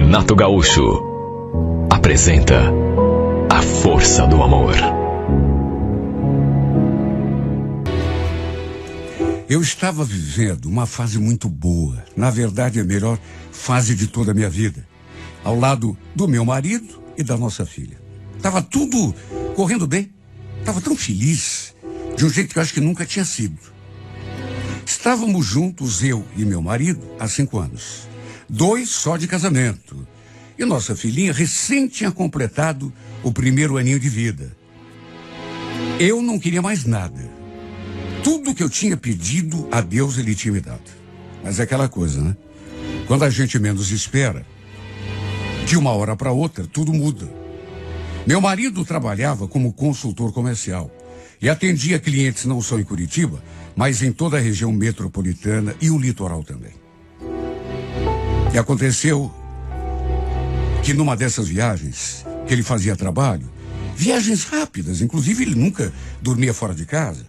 Renato Gaúcho apresenta A Força do Amor. Eu estava vivendo uma fase muito boa, na verdade a melhor fase de toda a minha vida, ao lado do meu marido e da nossa filha. Estava tudo correndo bem, estava tão feliz, de um jeito que eu acho que nunca tinha sido. Estávamos juntos, eu e meu marido, há 5 anos. 2 só de casamento. E nossa filhinha recém tinha completado o 1º aninho de vida. Eu não queria mais nada. Tudo que eu tinha pedido a Deus, Ele tinha me dado. Mas é aquela coisa, né? Quando a gente menos espera, de uma hora para outra, tudo muda. Meu marido trabalhava como consultor comercial e atendia clientes não só em Curitiba, mas em toda a região metropolitana e o litoral também. E aconteceu que numa dessas viagens que ele fazia trabalho, viagens rápidas, inclusive ele nunca dormia fora de casa,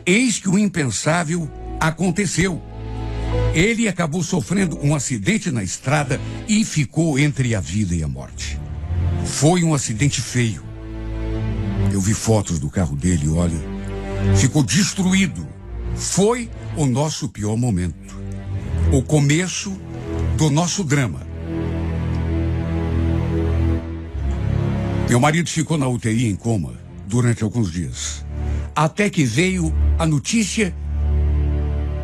eis que o impensável aconteceu. Ele acabou sofrendo um acidente na estrada e ficou entre a vida e a morte. Foi um acidente feio. Eu vi fotos do carro dele, olha, ficou destruído. Foi o nosso pior momento. O começo do nosso drama. Meu marido ficou na UTI em coma durante alguns dias. Até que veio a notícia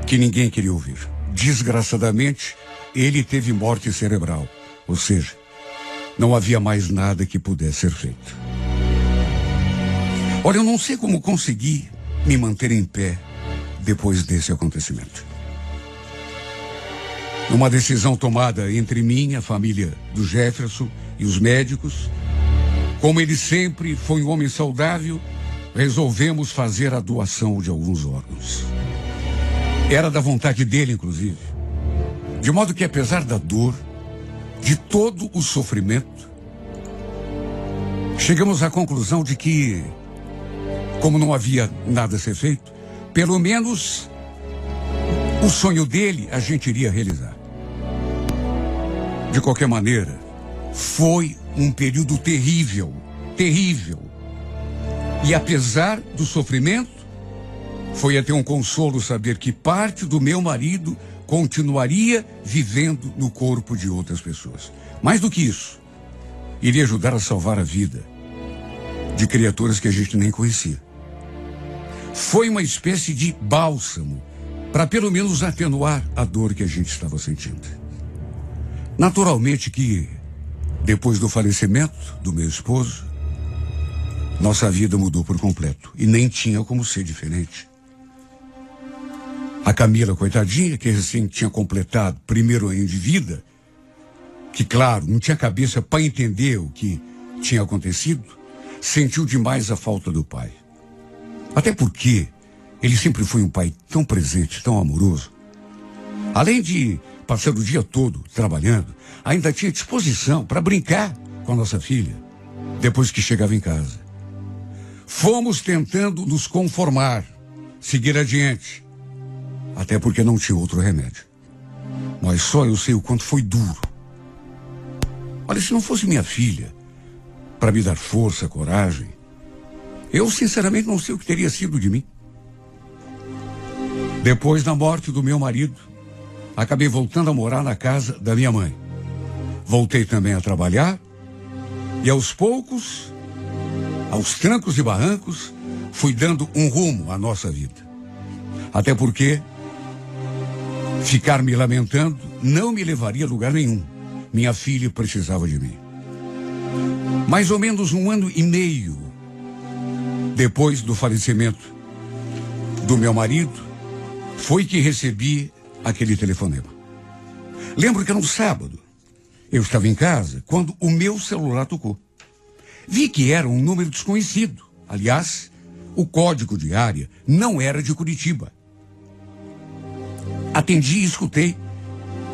que ninguém queria ouvir. Desgraçadamente, ele teve morte cerebral. Ou seja, não havia mais nada que pudesse ser feito. Olha, eu não sei como consegui me manter em pé depois desse acontecimento. Numa decisão tomada entre mim, a família do Jefferson e os médicos, como ele sempre foi um homem saudável, resolvemos fazer a doação de alguns órgãos. Era da vontade dele, inclusive. De modo que, apesar da dor, de todo o sofrimento, chegamos à conclusão de que, como não havia nada a ser feito, pelo menos o sonho dele a gente iria realizar. De qualquer maneira, foi um período terrível, terrível. E apesar do sofrimento, foi até um consolo saber que parte do meu marido continuaria vivendo no corpo de outras pessoas. Mais do que isso, iria ajudar a salvar a vida de criaturas que a gente nem conhecia. Foi uma espécie de bálsamo para pelo menos atenuar a dor que a gente estava sentindo. Naturalmente que, depois do falecimento do meu esposo, nossa vida mudou por completo. E nem tinha como ser diferente. A Camila, coitadinha, que recém tinha completado 1º ano de vida, que, claro, não tinha cabeça para entender o que tinha acontecido, sentiu demais a falta do pai. Até porque ele sempre foi um pai tão presente, tão amoroso. Além de passar o dia todo trabalhando, ainda tinha disposição para brincar com a nossa filha, depois que chegava em casa. Fomos tentando nos conformar, seguir adiante, até porque não tinha outro remédio. Mas só eu sei o quanto foi duro. Olha, se não fosse minha filha, para me dar força, coragem, eu sinceramente não sei o que teria sido de mim. Depois da morte do meu marido, acabei voltando a morar na casa da minha mãe. Voltei também a trabalhar e aos poucos, aos trancos e barrancos, fui dando um rumo à nossa vida. Até porque ficar me lamentando não me levaria a lugar nenhum. Minha filha precisava de mim. Mais ou menos 1 ano e meio depois do falecimento do meu marido, foi que recebi aquele telefonema. Lembro que era um sábado. Eu estava em casa quando o meu celular tocou. Vi que era um número desconhecido. Aliás, o código de área não era de Curitiba. Atendi e escutei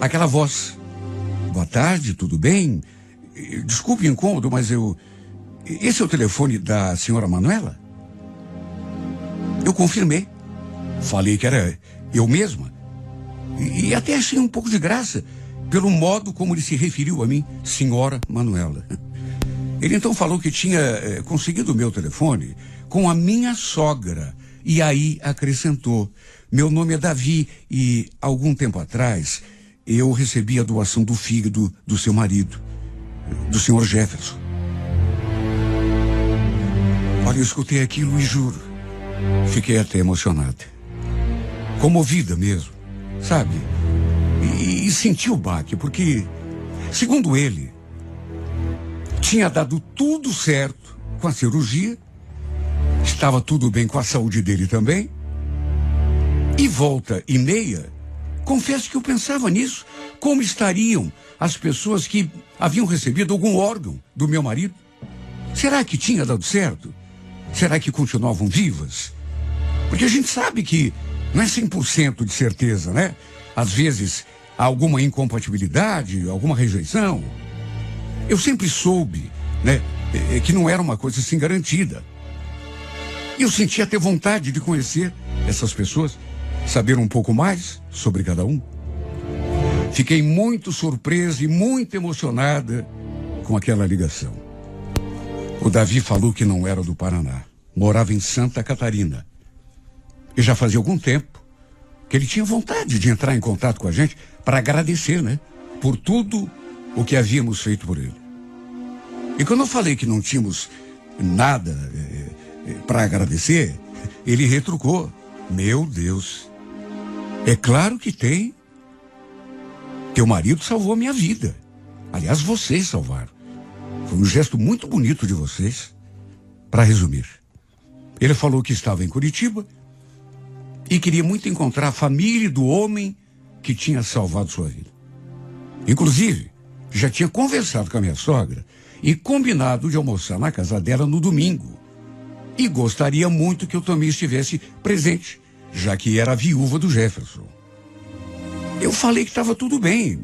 aquela voz. Boa tarde, tudo bem? Desculpe o incômodo, mas esse é o telefone da senhora Manuela? Eu confirmei. Falei que era eu mesma. E até achei um pouco de graça pelo modo como ele se referiu a mim, senhora Manuela. Ele então falou que tinha conseguido o meu telefone com a minha sogra. E aí acrescentou: meu nome é Davi e, algum tempo atrás, eu recebi a doação do fígado do seu marido, do senhor Jefferson. Olha, eu escutei aquilo e juro, fiquei até emocionada. Comovida mesmo, sabe? E senti o baque, porque, segundo ele, tinha dado tudo certo com a cirurgia, estava tudo bem com a saúde dele também, e volta e meia, confesso que eu pensava nisso, como estariam as pessoas que haviam recebido algum órgão do meu marido? Será que tinha dado certo? Será que continuavam vivas? Porque a gente sabe que não é 100% de certeza, né? Às vezes há alguma incompatibilidade, alguma rejeição. Eu sempre soube, né, que não era uma coisa assim garantida. E eu sentia até vontade de conhecer essas pessoas, saber um pouco mais sobre cada um. Fiquei muito surpresa e muito emocionada com aquela ligação. O Davi falou que não era do Paraná, morava em Santa Catarina. E já fazia algum tempo que ele tinha vontade de entrar em contato com a gente para agradecer, né, por tudo o que havíamos feito por ele. E quando eu falei que não tínhamos nada para agradecer, ele retrucou: meu Deus, é claro que tem. Teu marido salvou a minha vida. Aliás, vocês salvaram. Foi um gesto muito bonito de vocês. Para resumir, ele falou que estava em Curitiba e queria muito encontrar a família do homem que tinha salvado sua vida. Inclusive, já tinha conversado com a minha sogra e combinado de almoçar na casa dela no domingo. E gostaria muito que eu também estivesse presente, já que era a viúva do Jefferson. Eu falei que estava tudo bem.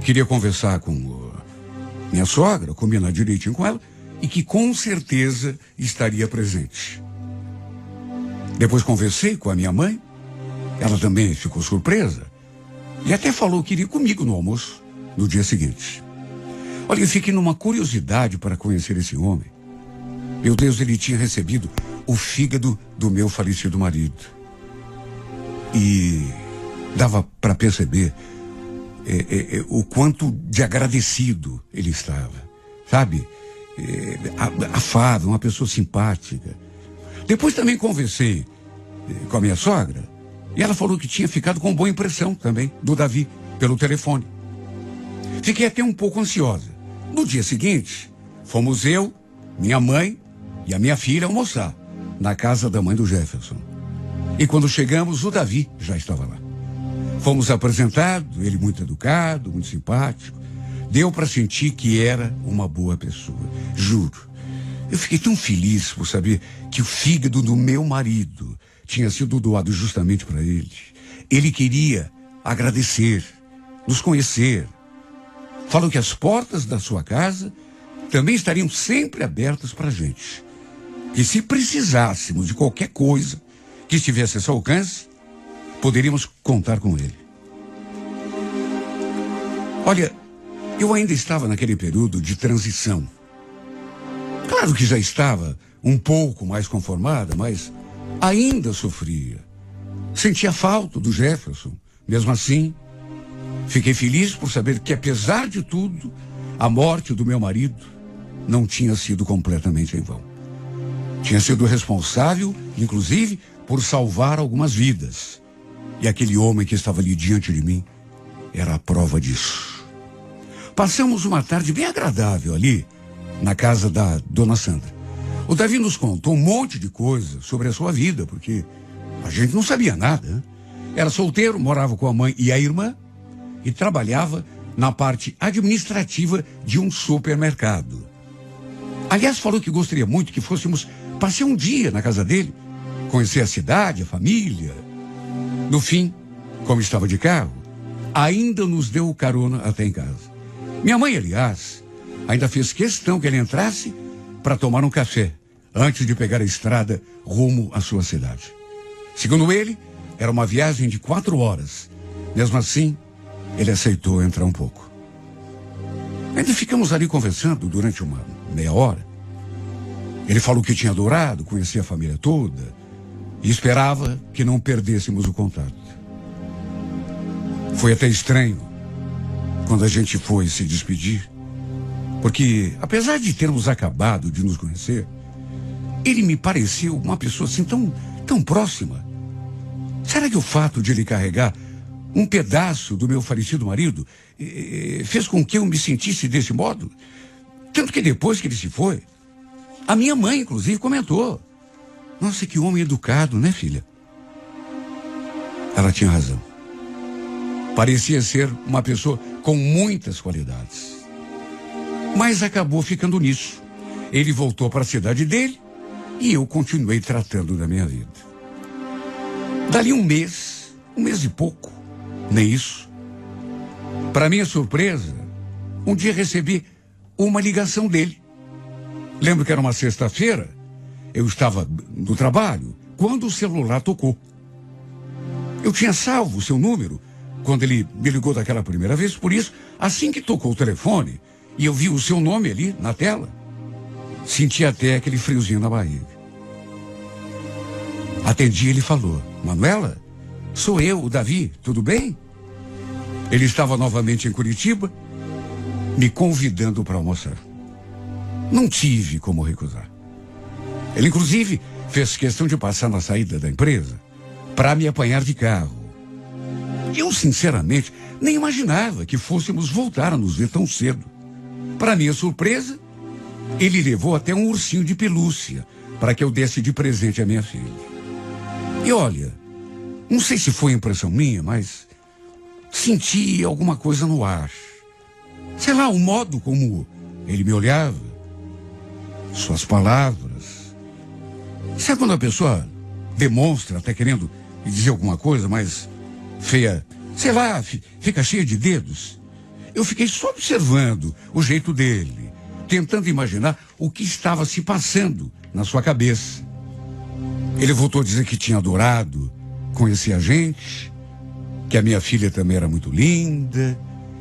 Queria conversar com minha sogra, combinar direitinho com ela, e que com certeza estaria presente. Depois conversei com a minha mãe, ela também ficou surpresa, e até falou que iria comigo no almoço, no dia seguinte. Olha, eu fiquei numa curiosidade para conhecer esse homem. Meu Deus, ele tinha recebido o fígado do meu falecido marido. E dava para perceber o quanto de agradecido ele estava, sabe? Afável, uma pessoa simpática. Depois também conversei com a minha sogra e ela falou que tinha ficado com boa impressão também do Davi pelo telefone. Fiquei até um pouco ansiosa. No dia seguinte, fomos eu, minha mãe e a minha filha almoçar na casa da mãe do Jefferson. E quando chegamos, o Davi já estava lá. Fomos apresentados, ele muito educado, muito simpático. Deu para sentir que era uma boa pessoa, juro. Eu fiquei tão feliz por saber que o fígado do meu marido tinha sido doado justamente para ele. Ele queria agradecer, nos conhecer. Falou que as portas da sua casa também estariam sempre abertas para a gente. E se precisássemos de qualquer coisa que estivesse a seu alcance, poderíamos contar com ele. Olha, eu ainda estava naquele período de transição. Claro que já estava um pouco mais conformada, mas ainda sofria. Sentia falta do Jefferson. Mesmo assim, fiquei feliz por saber que, apesar de tudo, a morte do meu marido não tinha sido completamente em vão. Tinha sido responsável, inclusive, por salvar algumas vidas. E aquele homem que estava ali diante de mim era a prova disso. Passamos uma tarde bem agradável ali, na casa da dona Sandra. O Davi nos contou um monte de coisa sobre a sua vida, porque a gente não sabia nada, né? Era solteiro, morava com a mãe e a irmã e trabalhava na parte administrativa de um supermercado. Aliás, falou que gostaria muito que fôssemos passear um dia na casa dele, conhecer a cidade, a família. No fim, como estava de carro, ainda nos deu carona até em casa. Minha mãe, aliás, ainda fez questão que ele entrasse para tomar um café antes de pegar a estrada rumo à sua cidade. Segundo ele, era uma viagem de 4 horas. Mesmo assim, ele aceitou entrar um pouco. Ainda ficamos ali conversando durante uma meia hora. Ele falou que tinha adorado, conhecia a família toda e esperava que não perdêssemos o contato. Foi até estranho quando a gente foi se despedir, porque apesar de termos acabado de nos conhecer, ele me pareceu uma pessoa assim tão próxima. Será que o fato de ele carregar um pedaço do meu falecido marido fez com que eu me sentisse desse modo? Tanto que depois que ele se foi, a minha mãe, inclusive, comentou: nossa, que homem educado, né, filha? Ela tinha razão. Parecia ser uma pessoa com muitas qualidades. Mas acabou ficando nisso. Ele voltou para a cidade dele e eu continuei tratando da minha vida. Dali um mês e pouco, nem isso. Para minha surpresa, um dia recebi uma ligação dele. Lembro que era uma sexta-feira, eu estava no trabalho, quando o celular tocou. Eu tinha salvo o seu número quando ele me ligou daquela primeira vez, por isso, assim que tocou o telefone e eu vi o seu nome ali na tela, senti até aquele friozinho na barriga. Atendi e ele falou: Manuela, sou eu, o Davi, tudo bem? Ele estava novamente em Curitiba, me convidando para almoçar. Não tive como recusar. Ele, inclusive, fez questão de passar na saída da empresa para me apanhar de carro. Eu, sinceramente, nem imaginava que fôssemos voltar a nos ver tão cedo. Para minha surpresa, ele levou até um ursinho de pelúcia para que eu desse de presente à minha filha. E olha, não sei se foi impressão minha, mas senti alguma coisa no ar. Sei lá, o modo como ele me olhava, suas palavras. Sabe quando a pessoa demonstra, até querendo dizer alguma coisa, mas feia, sei lá, fica cheia de dedos? Eu fiquei só observando o jeito dele, tentando imaginar o que estava se passando na sua cabeça. Ele voltou a dizer que tinha adorado conhecer a gente, que a minha filha também era muito linda,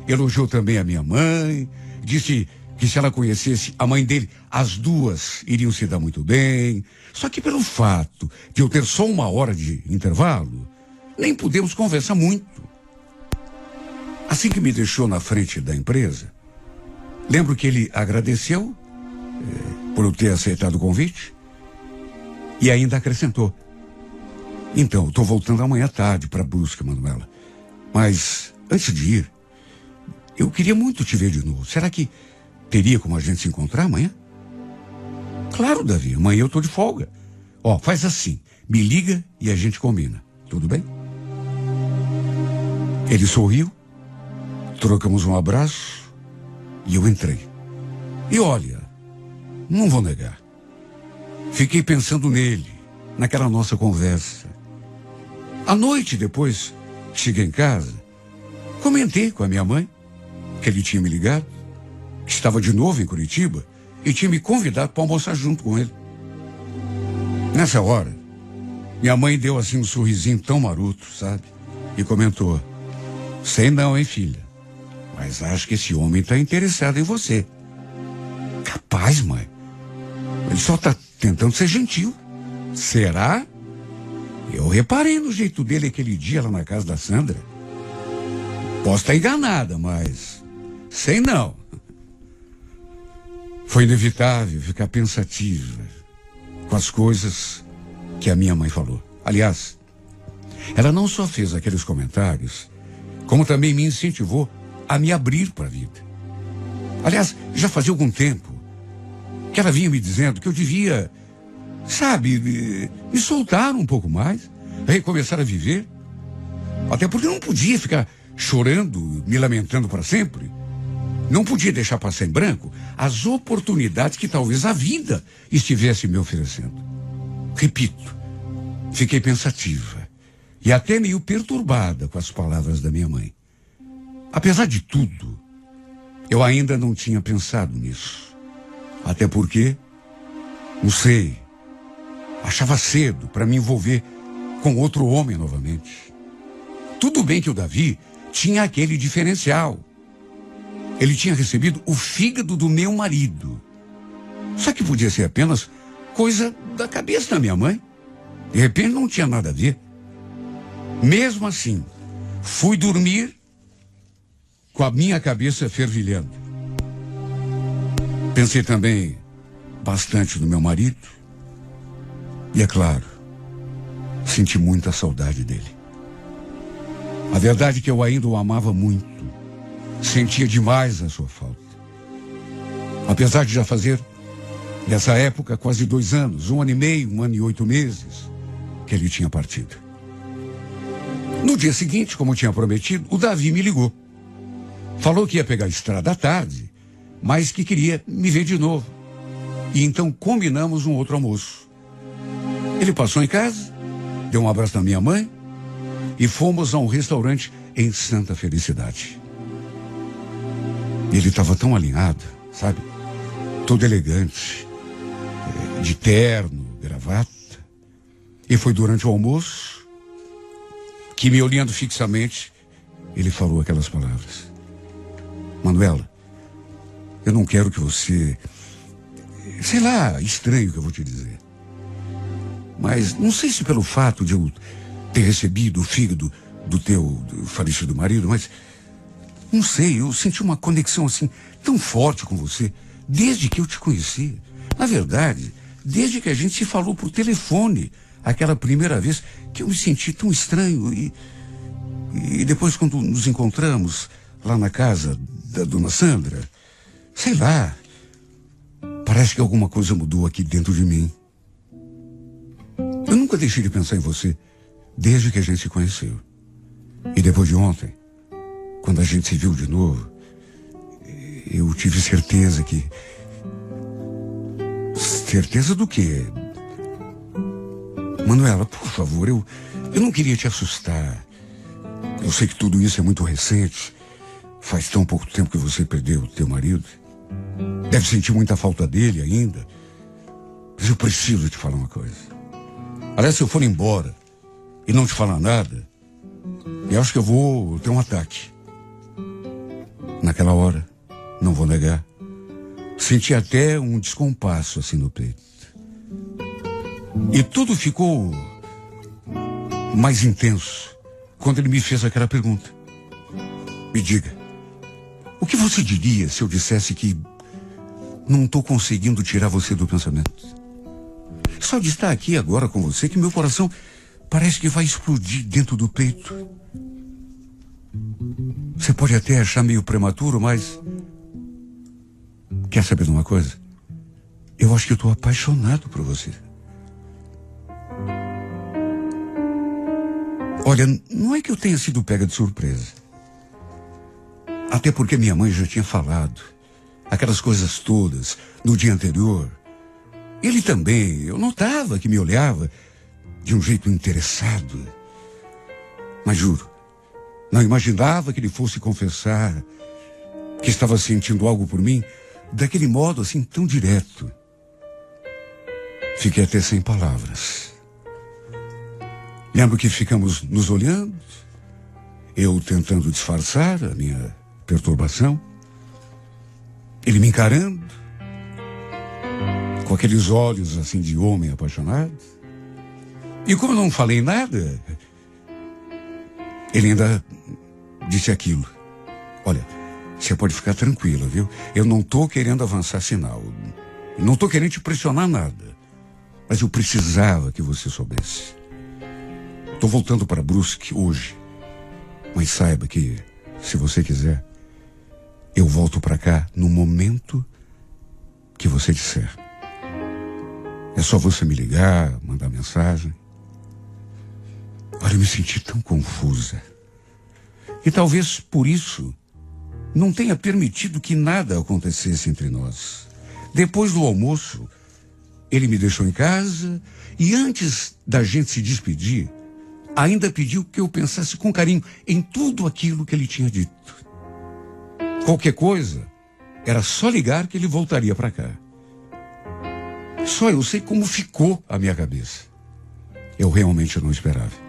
elogiou também a minha mãe, disse que se ela conhecesse a mãe dele, as duas iriam se dar muito bem. Só que pelo fato de eu ter só uma hora de intervalo, nem pudemos conversar muito. Assim que me deixou na frente da empresa, lembro que ele agradeceu por eu ter aceitado o convite e ainda acrescentou: então, estou voltando amanhã à tarde para Brusque, Manuela. Mas, antes de ir, eu queria muito te ver de novo. Será que teria como a gente se encontrar amanhã? Claro, Davi, amanhã eu estou de folga. Ó, faz assim, me liga e a gente combina. Tudo bem? Ele sorriu, trocamos um abraço e eu entrei. E olha, não vou negar, fiquei pensando nele, naquela nossa conversa. À noite, depois que cheguei em casa, comentei com a minha mãe que ele tinha me ligado, que estava de novo em Curitiba e tinha me convidado para almoçar junto com ele. Nessa hora, minha mãe deu assim um sorrisinho tão maroto, sabe? E comentou: sei não, hein, filha, mas acho que esse homem está interessado em você. Capaz, mãe. Ele só está tentando ser gentil. Será? Eu reparei no jeito dele aquele dia lá na casa da Sandra. Posso estar enganada, mas sei não. Foi inevitável ficar pensativa com as coisas que a minha mãe falou. Aliás, ela não só fez aqueles comentários, como também me incentivou a me abrir para a vida. Aliás, já fazia algum tempo que ela vinha me dizendo que eu devia, sabe, me soltar um pouco mais, recomeçar a viver. Até porque eu não podia ficar chorando, me lamentando para sempre. Não podia deixar passar em branco as oportunidades que talvez a vida estivesse me oferecendo. Repito, fiquei pensativa e até meio perturbada com as palavras da minha mãe. Apesar de tudo, eu ainda não tinha pensado nisso. Até porque, não sei, achava cedo para me envolver com outro homem novamente. Tudo bem que o Davi tinha aquele diferencial. Ele tinha recebido o fígado do meu marido. Só que podia ser apenas coisa da cabeça da minha mãe. De repente não tinha nada a ver. Mesmo assim, fui dormir com a minha cabeça fervilhando. Pensei também bastante no meu marido. E é claro, senti muita saudade dele. A verdade é que eu ainda o amava muito. Sentia demais a sua falta. Apesar de já fazer, nessa época, quase 2 anos, 1 ano e meio, 1 ano e 8 meses, que ele tinha partido. No dia seguinte, como tinha prometido, o Davi me ligou. Falou que ia pegar a estrada à tarde, mas que queria me ver de novo. E então combinamos um outro almoço. Ele passou em casa, deu um abraço na minha mãe e fomos a um restaurante em Santa Felicidade. Ele estava tão alinhado, sabe? Todo elegante, de terno, gravata. E foi durante o almoço que, me olhando fixamente, ele falou aquelas palavras. Manuela, eu não quero que você... Sei lá, estranho que eu vou te dizer. Mas não sei se pelo fato de eu ter recebido o fígado do teu falecido marido, mas... Não sei, eu senti uma conexão assim tão forte com você desde que eu te conheci. Na verdade, desde que a gente se falou por telefone, aquela primeira vez que eu me senti tão estranho. E depois, quando nos encontramos lá na casa da dona Sandra, sei lá, parece que alguma coisa mudou aqui dentro de mim. Eu nunca deixei de pensar em você desde que a gente se conheceu. E depois de ontem, quando a gente se viu de novo, eu tive certeza que... Certeza do quê? Manuela, por favor, eu não queria te assustar. Eu sei que tudo isso é muito recente. Faz tão pouco tempo que você perdeu o teu marido. Deve sentir muita falta dele ainda. Mas eu preciso te falar uma coisa. Aliás, se eu for embora e não te falar nada, eu acho que eu vou ter um ataque. Naquela hora, não vou negar, senti até um descompasso assim no peito. E tudo ficou mais intenso quando ele me fez aquela pergunta. Me diga, o que você diria se eu dissesse que não estou conseguindo tirar você do pensamento? Só de estar aqui agora com você que meu coração parece que vai explodir dentro do peito. Você pode até achar meio prematuro, mas... Quer saber de uma coisa? Eu acho que eu estou apaixonado por você. Olha, não é que eu tenha sido pega de surpresa. Até porque minha mãe já tinha falado aquelas coisas todas no dia anterior. Ele também, eu notava que me olhava de um jeito interessado. Mas juro, não imaginava que ele fosse confessar que estava sentindo algo por mim daquele modo assim tão direto. Fiquei até sem palavras. Lembro que ficamos nos olhando, eu tentando disfarçar a minha perturbação, ele me encarando, com aqueles olhos assim de homem apaixonado. E como eu não falei nada, ele ainda disse aquilo. Olha, você pode ficar tranquila, viu? Eu não estou querendo avançar sinal. Eu não estou querendo te pressionar nada. Mas eu precisava que você soubesse. Estou voltando para Brusque hoje. Mas saiba que, se você quiser, eu volto para cá no momento que você disser. É só você me ligar, mandar mensagem. Olha, eu me senti tão confusa. E talvez por isso não tenha permitido que nada acontecesse entre nós. Depois do almoço, ele me deixou em casa e antes da gente se despedir, ainda pediu que eu pensasse com carinho em tudo aquilo que ele tinha dito. Qualquer coisa, era só ligar que ele voltaria para cá. Só eu sei como ficou a minha cabeça. Eu realmente não esperava.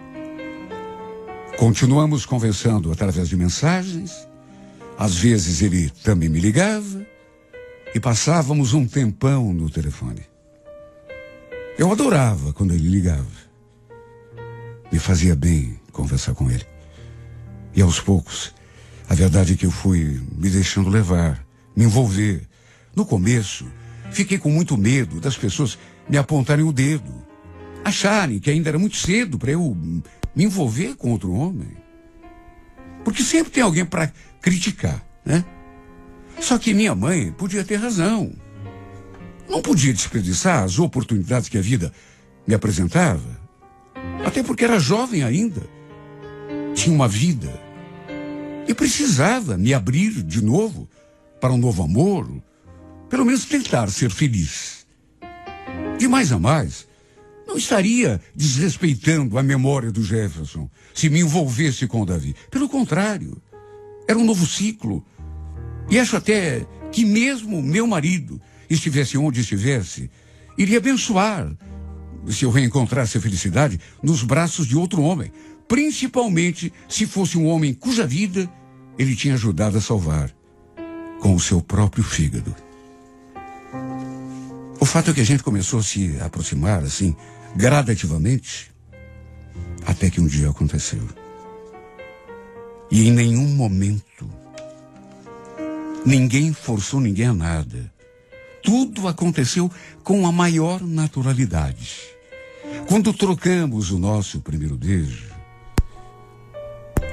Continuamos conversando através de mensagens. Às vezes ele também me ligava e passávamos um tempão no telefone. Eu adorava quando ele ligava. Me fazia bem conversar com ele. E aos poucos, a verdade é que eu fui me deixando levar, me envolver. No começo, fiquei com muito medo das pessoas me apontarem o dedo, acharem que ainda era muito cedo para eu me envolver com outro homem. Porque sempre tem alguém para criticar, né? Só que minha mãe podia ter razão. Não podia desperdiçar as oportunidades que a vida me apresentava. Até porque era jovem ainda. Tinha uma vida. E precisava me abrir de novo para um novo amor. Pelo menos tentar ser feliz. De mais a mais, não estaria desrespeitando a memória do Jefferson se me envolvesse com o Davi. Pelo contrário, era um novo ciclo. E acho até que mesmo meu marido estivesse onde estivesse, iria abençoar se eu reencontrasse a felicidade nos braços de outro homem, principalmente se fosse um homem cuja vida ele tinha ajudado a salvar com o seu próprio fígado. O fato é que a gente começou a se aproximar assim, gradativamente, até que um dia aconteceu. E em nenhum momento ninguém forçou ninguém a nada. Tudo aconteceu com a maior naturalidade. Quando trocamos o nosso primeiro beijo,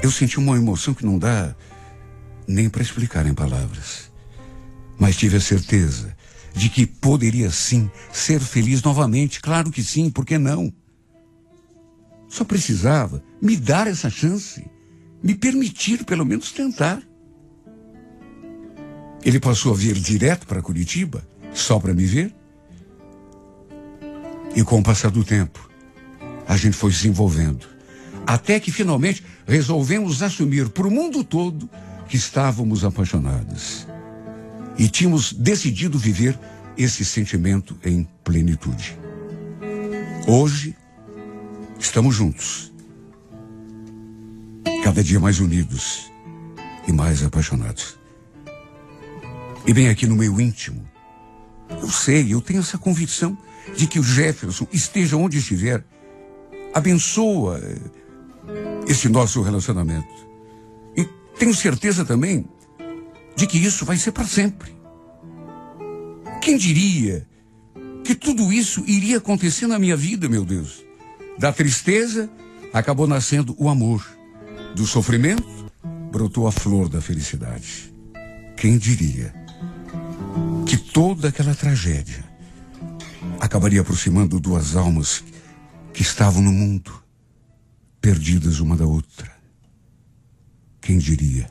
eu senti uma emoção que não dá nem para explicar em palavras. Mas tive a certeza de que poderia sim ser feliz novamente. Claro que sim, por que não? Só precisava me dar essa chance, me permitir pelo menos tentar. Ele passou a vir direto para Curitiba, só para me ver. E com o passar do tempo, a gente foi se envolvendo. Até que finalmente resolvemos assumir para o mundo todo que estávamos apaixonados. E tínhamos decidido viver esse sentimento em plenitude. Hoje, estamos juntos. Cada dia mais unidos e mais apaixonados. E bem aqui no meu íntimo, eu tenho essa convicção de que o Jefferson, esteja onde estiver, abençoa esse nosso relacionamento. E tenho certeza também de que isso vai ser para sempre. Quem diria que tudo isso iria acontecer na minha vida, meu Deus? Da tristeza acabou nascendo o amor. Do sofrimento brotou a flor da felicidade. Quem diria que toda aquela tragédia acabaria aproximando duas almas que estavam no mundo, perdidas uma da outra? Quem diria?